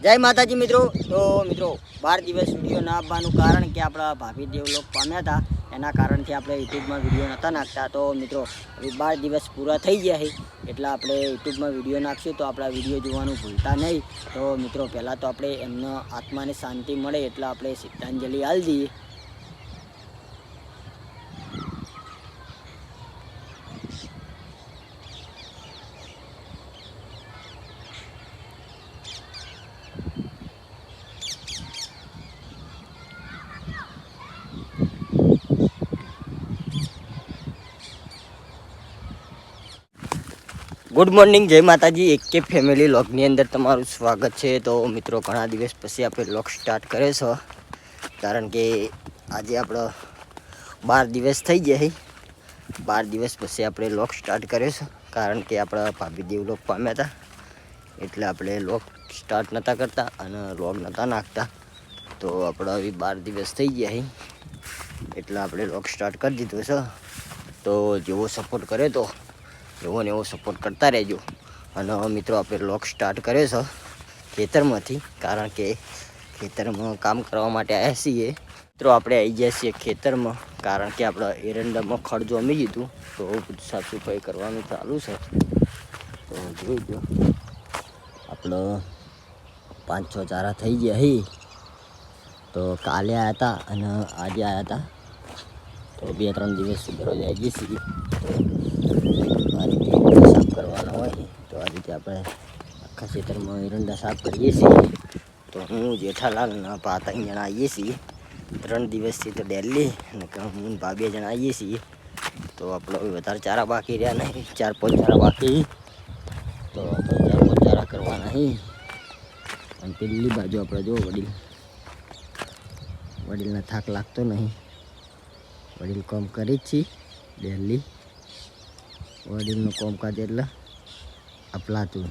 જય માતાજી મિત્રો। તો મિત્રો 12 દિવસ વિડીયો ના આવવાનું કારણ કે આપણા ભાભી દેવલોક પામ્યા હતા, એના કારણથી આપણે યુટ્યુબમાં વિડીયો નહોતા નાખતા। તો મિત્રો 12 દિવસ પૂરા થઈ ગયા છે એટલે આપણે યુટ્યુબમાં વિડીયો નાખશું, તો આપણા વિડીયો જોવાનું ભૂલતા નહીં। તો મિત્રો પહેલાં તો આપણે એમનો આત્માને શાંતિ મળે એટલે આપણે શ્રદ્ધાંજલિ આપી દઈએ। गुड मॉर्निंग, जय माताजी। एक के फैमिली व्लॉगनी अंदर तमाરું स्वागत है। तो मित्रों घણા દિવસ પછી આપણે વ્લોગ સ્ટાર્ટ કર્યો છે, કારણ કે આજે આપણો 12 દિવસ થઈ ગયા છે। 12 દિવસ પછી આપણે વ્લોગ સ્ટાર્ટ કર્યો છે, કારણ કે આપણા ભાભી દેવલોક પામ્યા હતા એટલે આપણે વ્લોગ સ્ટાર્ટ નહોતા કરતા અને વ્લોગ નહોતા નાખતા। તો આપણો 12 દિવસ થઈ ગયા છે એટલે આપણે વ્લોગ સ્ટાર્ટ કરી દીધો છે। તો જેવો સપોર્ટ કર્યો તો એવો ને એવો સપોર્ટ કરતા રહેજો। અને મિત્રો આપણે વ્લોગ સ્ટાર્ટ કર્યો છે ખેતરમાંથી, કારણ કે ખેતરમાં કામ કરવા માટે આવ્યા છીએ। મિત્રો આપણે આવી ગયા છીએ ખેતરમાં, કારણ કે આપણા એરંડામાં ખડ જમી દીધું, તો સાફ સફાઈ કરવાનું ચાલુ છે। તો જોઈ દો આપણો 5-6 ચારા થઈ ગયા છે। તો કાલે આવ્યા હતા અને આજે આવ્યા હતા, તો 2-3 દિવસ દરરોજ આવી જઈએ છીએ। સાફ કરવાના હોય તો આ રીતે આપણે આખા ખેતરમાં એરંડા સાફ કરીએ છીએ। તો હું જેઠાલાલ અને ભા 3 જણા આવીએ છીએ 3 દિવસથી, તો ડેલી અને હું ભા 2 જણા આવીએ છીએ। તો આપણો વધારે ચારા બાકી રહ્યા નહીં, 4-5 ચારા બાકી, તો 4-5 ચારા કરવાના છે। અને પેલી બાજુ આપણે જો વડીલને થાક લાગતો નહીં, વડીલ કામ કરી જ છીએ ડેલી। વડીલનું કામકાજ એટલે અપલાતું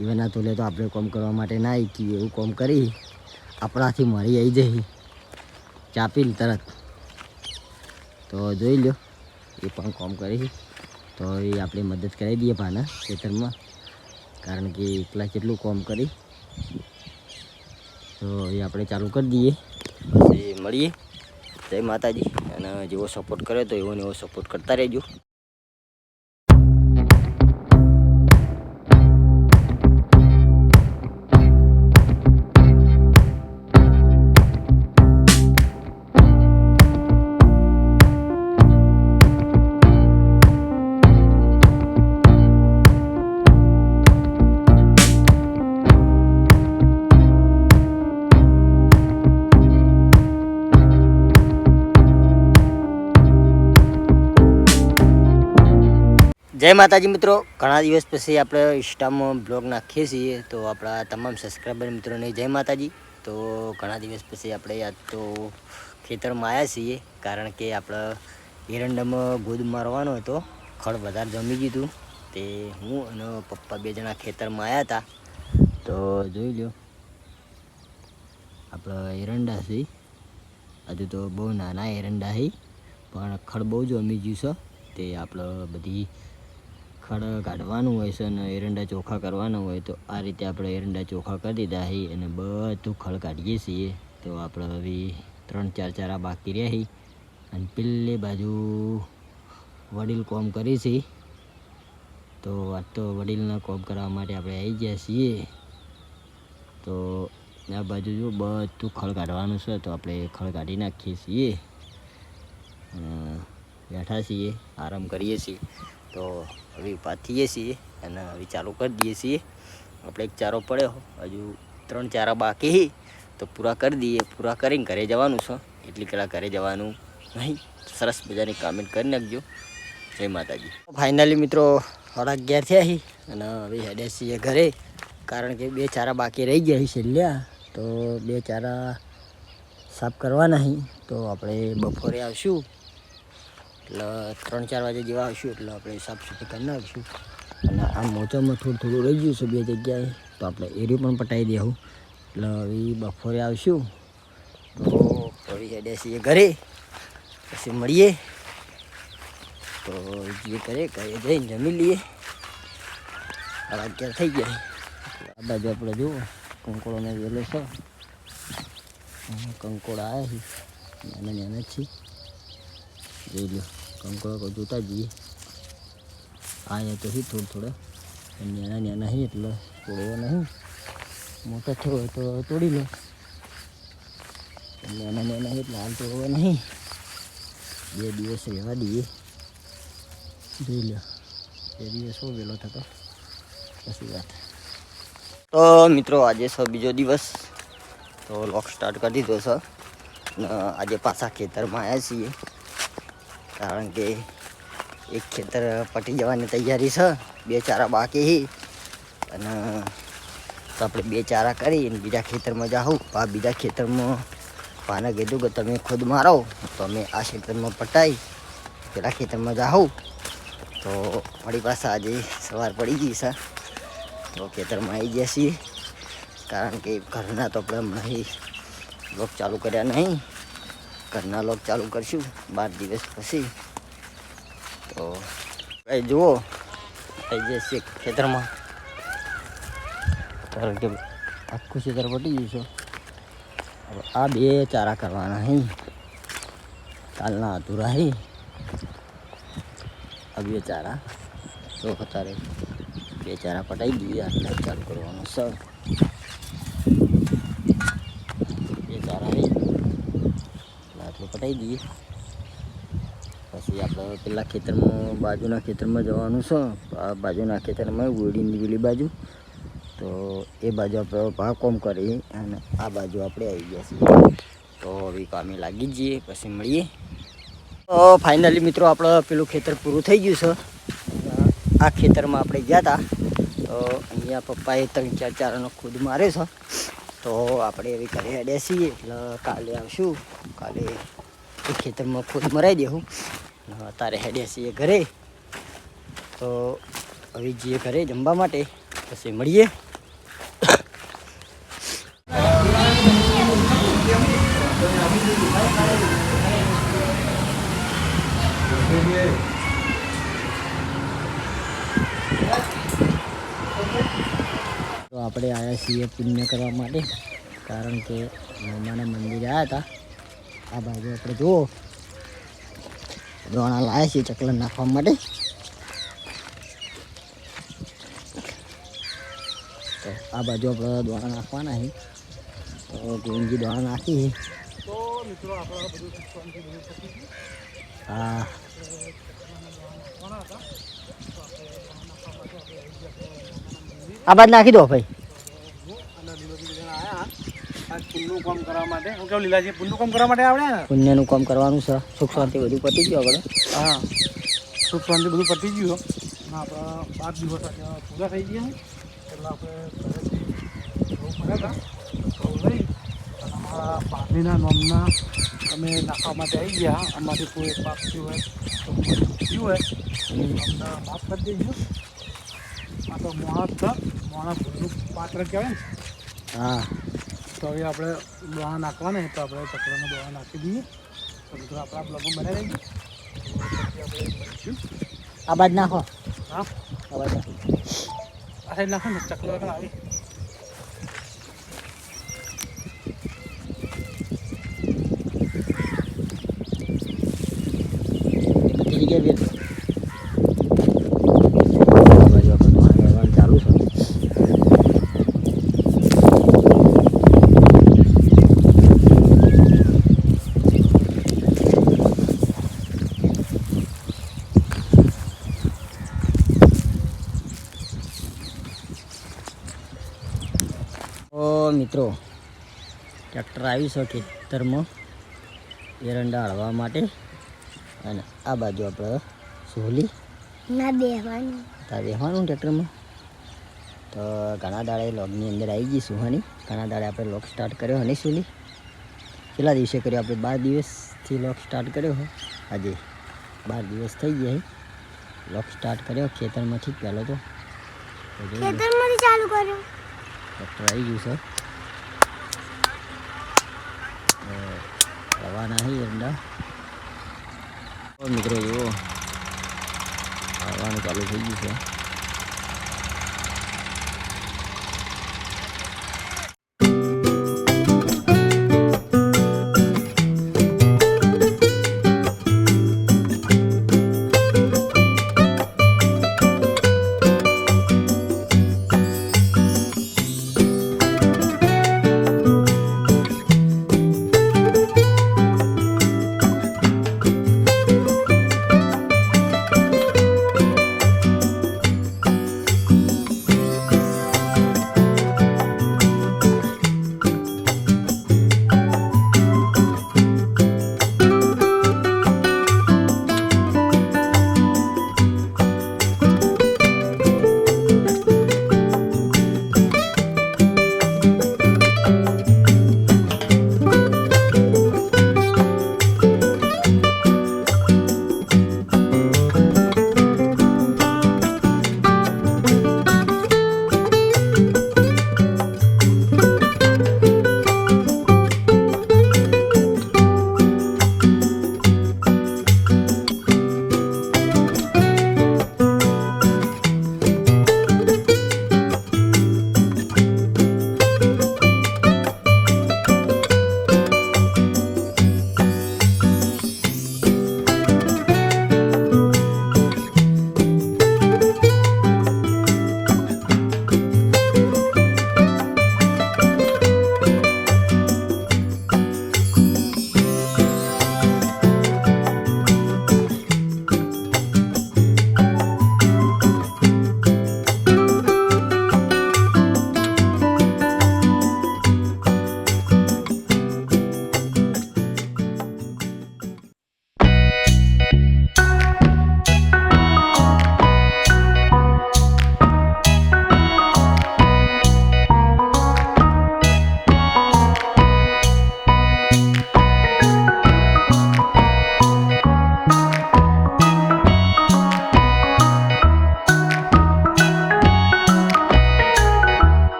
ઇવન આ તુલે તો આપણે કામ કરવા માટે ના ઈચ્છીએ એવું કામ કરી આપણાથી મળી આવી જઈએ ચાપીને તરત। તો જોઈ લો એ પણ કામ કરી, તો એ આપણે મદદ કરાવી દઈએ ભાના ખેતરમાં, કારણ કે એકલા કેટલું કામ કરી। તો એ આપણે ચાલુ કરી દઈએ, પછી મળીએ। જય માતાજી। અને જેવો સપોર્ટ કરે તો એવો ને એવો સપોર્ટ કરતા રહેજો। जय माताजी मित्रों, घણા દિવસ પછી આપણે ઇન્સ્ટામાં બ્લોગ નાખીએ છીએ, તો આપણા તમામ સબસ્ક્રાઈબર મિત્રોને જય માતાજી। તો ઘણા દિવસ પછી આપણે યાદ તો ખેતરમાં આવ્યા છીએ, કારણ કે આપણે એરંડામાં ગોદ મારવાનો હતો, ખડ વધારે જમી દીધું, તે હું અને પપ્પા 2 જણા ખેતરમાં આવ્યા હતા। તો જોઈ લો આપણા એરંડા છે, હજુ તો બહુ નાના એરંડા છે, પણ ખડ બહુ જમી ગયું છે। તે આપણે બધી ખડ કાઢવાનું હોય છે અને એરંડા ચોખ્ખા કરવાના હોય, તો આ રીતે આપણે એરંડા ચોખ્ખા કરી દીધા છે અને બધું ખડ કાઢીએ છીએ। તો આપણે હવે 3-4 ચારા બાકી રહ્યા છે, અને પેલી બાજુ વડીલ કોમ કરી છે। તો આજ તો વડીલના કોમ કરવા માટે આપણે આવી ગયા છીએ। તો આ બાજુ જો બધું ખડ કાઢવાનું છે, તો આપણે ખડ કાઢી નાખીએ છીએ, બેઠા છીએ, આરામ કરીએ છીએ। તો હવે ઊભા થઈએ છીએ અને હવે ચાલુ કરી દઈએ છીએ। આપણે એક ચારો પડ્યો, હજુ 3 ચારા બાકી, તો પૂરા કરી દઈએ। પૂરા કરીને ઘરે જવાનું છે, એટલી કલા ઘરે જવાનું નહીં। સરસ મજાની કમેન્ટ કરી નાખજો। જય માતાજી। ફાઇનલી મિત્રો 11:30 થયા છે અને હવે હેડ્યા છીએ ઘરે, કારણ કે 2 ચારા બાકી રહી ગયા છે છેલ્લા, તો 2 ચારા સાફ કરવાના છે। તો આપણે બપોરે આવશું એટલે 3-4 વાગે જેવા આવશું એટલે આપણે સાફ સફાઈ કરી નાખીશું। અને આ મોચામાં થોડું રહી ગયું છે 2 જગ્યાએ, તો આપણે એરિયો પણ પટાવી દઈશું। એટલે હવે બપોરે આવશું, તો હવે હેડ્યા છીએ ઘરે, પછી મળીએ। તો જે ઘરે જઈને જમી લઈએ। 11 થઈ ગયા। આ બાજુ આપણે જુઓ કંકોડોને વેલો છે. કંકોડા આવ્યા છે, નાના છે. જોઈ લો કંકોડો જોતા જઈએ. અહીંયા તો થોડો નાના છે એટલે તોડવા નહીં. મોટા થયો હોય તો તોડી લો. નાના છે એટલે હાલ તોડવા નહીં. 2 દિવસ રહેવા દઈએ. જોઈ લો 2 દિવસ વેલો થતો પછી વાત. તો મિત્રો આજે છે બીજો દિવસ. તો લોક સ્ટાર્ટ કરી દીધો છે. આજે પાછા ખેતરમાં આવ્યા છીએ, કારણ કે એક ખેતર પટી જવાની તૈયારી છે. 2 ચારા બાકી અને તો આપણે 2 ચારા કરી અને બીજા ખેતરમાં જાઉં. બીજા ખેતરમાં પાને કીધું કે તમે ખુદ મારો, તો અમે આ ખેતરમાં પટાઈ પેલા ખેતરમાં જાઉં. તો મારી પાસે આજે સવાર પડી ગઈ છે, તો ખેતરમાં આવી ગયા છીએ. કારણ કે ઘરના તો આપણે નહીં લોક ચાલુ કર્યા નહીં. ઘરના લોક ચાલુ કરશું 12 દિવસ પછી. તો કઈ જુઓ થઈ જશે ખેતરમાં, કારણ કે આખું ખેતર પટી ગયું છે. હવે આ 2 ચારા કરવાના હે, કાલના અધૂરા હે. આ 2 ચારા તો અત્યારે 2 ચારા પટાઈ દઈએ. આટલે ચાલુ કરવાનું છે. 2 ચારા હે આટલું પટાઈ દઈએ. પછી આપણે પેલા ખેતરમાં બાજુના ખેતરમાં જવાનું છે. આ બાજુના ખેતરમાં ઓળીની પેલી બાજુ, તો એ બાજુ આપણે ભાગ કોમ કરી અને આ બાજુ આપણે આવી ગયા છીએ. તો હવે કામે લાગી જઈએ, પછી મળીએ. તો ફાઇનલી મિત્રો આપણે પેલું ખેતર પૂરું થઈ ગયું છે. આ ખેતરમાં આપણે ગયા હતા, તો અહીંયા પપ્પાએ 3-4 ચારાનો ખુદ માર્યો છે. તો આપણે એવી ઘરે હેડ્યા છીએ, એટલે કાલે આવશું. કાલે એ ખેતરમાં ખુદ મરાઈ દેવું. અત્યારે હેડ્યા છીએ ઘરે. તો હવે જઈએ ઘરે જમવા માટે, પછી મળીએ. તો આપણે આવ્યા છીએ પુણ્ય કરવા માટે, કારણ કે મામાના મંદિરે આવ્યા હતા. આ બાજુ આપણે જુઓ દોણા લાવ્યા છીએ ચકલન નાખવા માટે. તો આ બાજુ આપણે દોણા નાખવાના છે. તો ગોવિંદજી દોણા નાખી. તો મિત્રો આપણે બધું હા આ બાદ નાખી દો ભાઈ. પુણ્યનું કામ કરવા માટે પુણ્યનું કામ કરવાનું છે. સુખ શાંતિ બધું પતી ગયું આપણે. હા, સુખ શાંતિ બધું પતી ગયું. આપણા 12 દિવસ પૂરા થઈ ગયા. એટલે આપણે લઈ અમારા પાણીના નોમના અમે નાખવા માટે આવી ગયા. આમાંથી કોઈ પાપ થયું હોય તો થયું હોય અમને માફ કરી દેજો. આ તો મોણા ભૂલનું પાત્ર કહેવાય ને. હા, તો હવે આપણે દોણા નાખવાના, તો આપણે ચકલામાં દોણા નાખી દઈએ. તો મિત્રો આપણા બ્લોગમાં બનાવી દઈએ. આ બાદ નાખો. હા, આ બાદ નાખો. આ સાઈડ નાખો ને, ચકલો આવી. ચાલુ છે. મિત્રો ટ્રેક્ટર આવી છે ખેતરમાં એરંડા હળવા માટે. અને આ બાજુ આપણે સોલી ના બેહવાનું ટ્રેક્ટરમાં. તો ઘણા દાડે લોગની અંદર આવી ગઈ સુહાની. ઘણા દાડે આપણે લોક સ્ટાર્ટ કર્યો અને સોલી કેટલા દિવસે કર્યો? આપણે 12 દિવસથી લોક સ્ટાર્ટ કર્યો હોય. આજે 12 દિવસ થઈ ગયા. લોક સ્ટાર્ટ કર્યો ખેતરમાંથી પહેલો તો ખેતરમાંથી ચાલુ કર્યો. ટ્રેક્ટર આવી ગયું છે. રવાના છે એરંડા. મિત્રો જુઓ રવાનું ચાલુ થઈ ગયું છે.